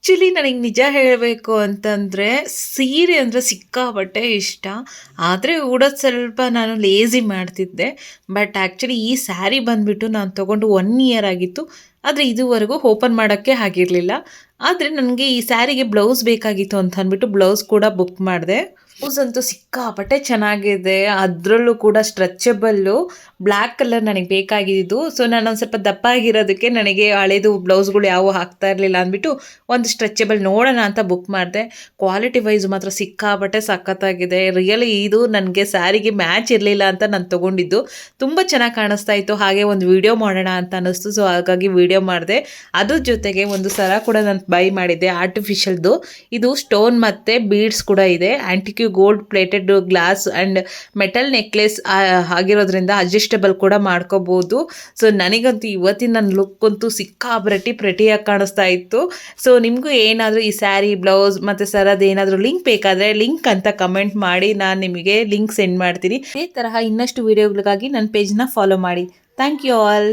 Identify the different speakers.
Speaker 1: Actually ನನಗೆ ನಿಜ ಹೇಳಬೇಕು ಅಂತಂದರೆ ಸೀರೆ ಅಂದರೆ ಸಿಕ್ಕಾಪಟ್ಟೆ ಇಷ್ಟ. ಆದರೆ ಉಡೋದು ಸ್ವಲ್ಪ ನಾನು ಲೇಝಿ ಮಾಡ್ತಿದ್ದೆ. ಬಟ್ ಆ್ಯಕ್ಚುಲಿ ಈ ಸ್ಯಾರಿ ಬಂದುಬಿಟ್ಟು ನಾನು ತೊಗೊಂಡು 1 ಇಯರ್ ಆಗಿತ್ತು. ಆದರೆ ಇದುವರೆಗೂ ಓಪನ್ ಮಾಡೋಕ್ಕೆ ಆಗಿರಲಿಲ್ಲ. ಆದರೆ ನನಗೆ ಈ ಸ್ಯಾರಿಗೆ ಬ್ಲೌಸ್ ಬೇಕಾಗಿತ್ತು ಅಂತ ಅಂದ್ಬಿಟ್ಟು ಬ್ಲೌಸ್ ಕೂಡ ಬುಕ್ ಮಾಡಿದೆ. ಬ್ಲೌಸ್ ಅಂತೂ ಸಿಕ್ಕಾಪಟ್ಟೆ ಚೆನ್ನಾಗಿದೆ. ಅದರಲ್ಲೂ ಕೂಡ ಸ್ಟ್ರೆಚಬಲ್ಲು ಬ್ಲ್ಯಾಕ್ ಕಲರ್ ನನಗೆ ಬೇಕಾಗಿದ್ದು. ಸೊ ನಾನೊಂದು ಸ್ವಲ್ಪ ದಪ್ಪ ಆಗಿರೋದಕ್ಕೆ ನನಗೆ ಹಳೇದು ಬ್ಲೌಸ್ಗಳು ಯಾವುವು ಹಾಕ್ತಾ ಇರಲಿಲ್ಲ ಅಂದ್ಬಿಟ್ಟು ಒಂದು ಸ್ಟ್ರೆಚಬಲ್ ನೋಡೋಣ ಅಂತ ಬುಕ್ ಮಾಡಿದೆ. ಕ್ವಾಲಿಟಿ ವೈಸ್ ಮಾತ್ರ ಸಿಕ್ಕಾಪಟ್ಟೆ ಸಖತ್ತಾಗಿದೆ. ರಿಯಲಿ ಇದು ನನಗೆ ಸ್ಯಾರಿಗೆ ಮ್ಯಾಚ್ ಇರಲಿಲ್ಲ ಅಂತ ನಾನು ತೊಗೊಂಡಿದ್ದು. ತುಂಬ ಚೆನ್ನಾಗಿ ಕಾಣಿಸ್ತಾ ಇತ್ತು. ಹಾಗೆ ಒಂದು ವಿಡಿಯೋ ಮಾಡೋಣ ಅಂತ ಅನ್ನಿಸ್ತು. ಸೊ ಹಾಗಾಗಿ ವಿಡಿಯೋ ಮಾಡಿದೆ. ಅದ್ರ ಜೊತೆಗೆ ಒಂದು ಸರ ಕೂಡ ನಾನು ಬೈ ಮಾಡಿದ್ದೆ ಆರ್ಟಿಫಿಷಿಯಲ್ದು. ಇದು ಸ್ಟೋನ್ ಮತ್ತು ಬೀಡ್ಸ್ ಕೂಡ ಇದೆ. Antique gold plated glass and metal necklace ಆಗಿರೋದ್ರಿಂದ ಅಡ್ಜಸ್ಟಬಲ್ ಕೂಡ ಮಾಡ್ಕೋಬೋದು. ಸೊ ನನಗಂತೂ ಇವತ್ತಿನ ನನ್ನ ಲುಕ್ ಅಂತೂ ಸಿಕ್ಕಾಪಟ್ಟೆ ಪ್ರೆಟಿಯಾಗಿ ಕಾಣಿಸ್ತಾ ಇತ್ತು. ಸೊ ನಿಮಗೂ ಏನಾದರೂ ಈ ಸ್ಯಾರಿ ಬ್ಲೌಸ್ ಮತ್ತು ಸರದ್ದು ಏನಾದರೂ ಲಿಂಕ್ ಬೇಕಾದರೆ ಲಿಂಕ್ ಅಂತ ಕಮೆಂಟ್ ಮಾಡಿ, ನಾನು ನಿಮಗೆ ಲಿಂಕ್ ಸೆಂಡ್ ಮಾಡ್ತೀನಿ. ಇದೇ ತರಹ ಇನ್ನಷ್ಟು ವೀಡಿಯೋಗಳಿಗಾಗಿ ನನ್ನ ಪೇಜ್ನ ಫಾಲೋ ಮಾಡಿ. Thank you all.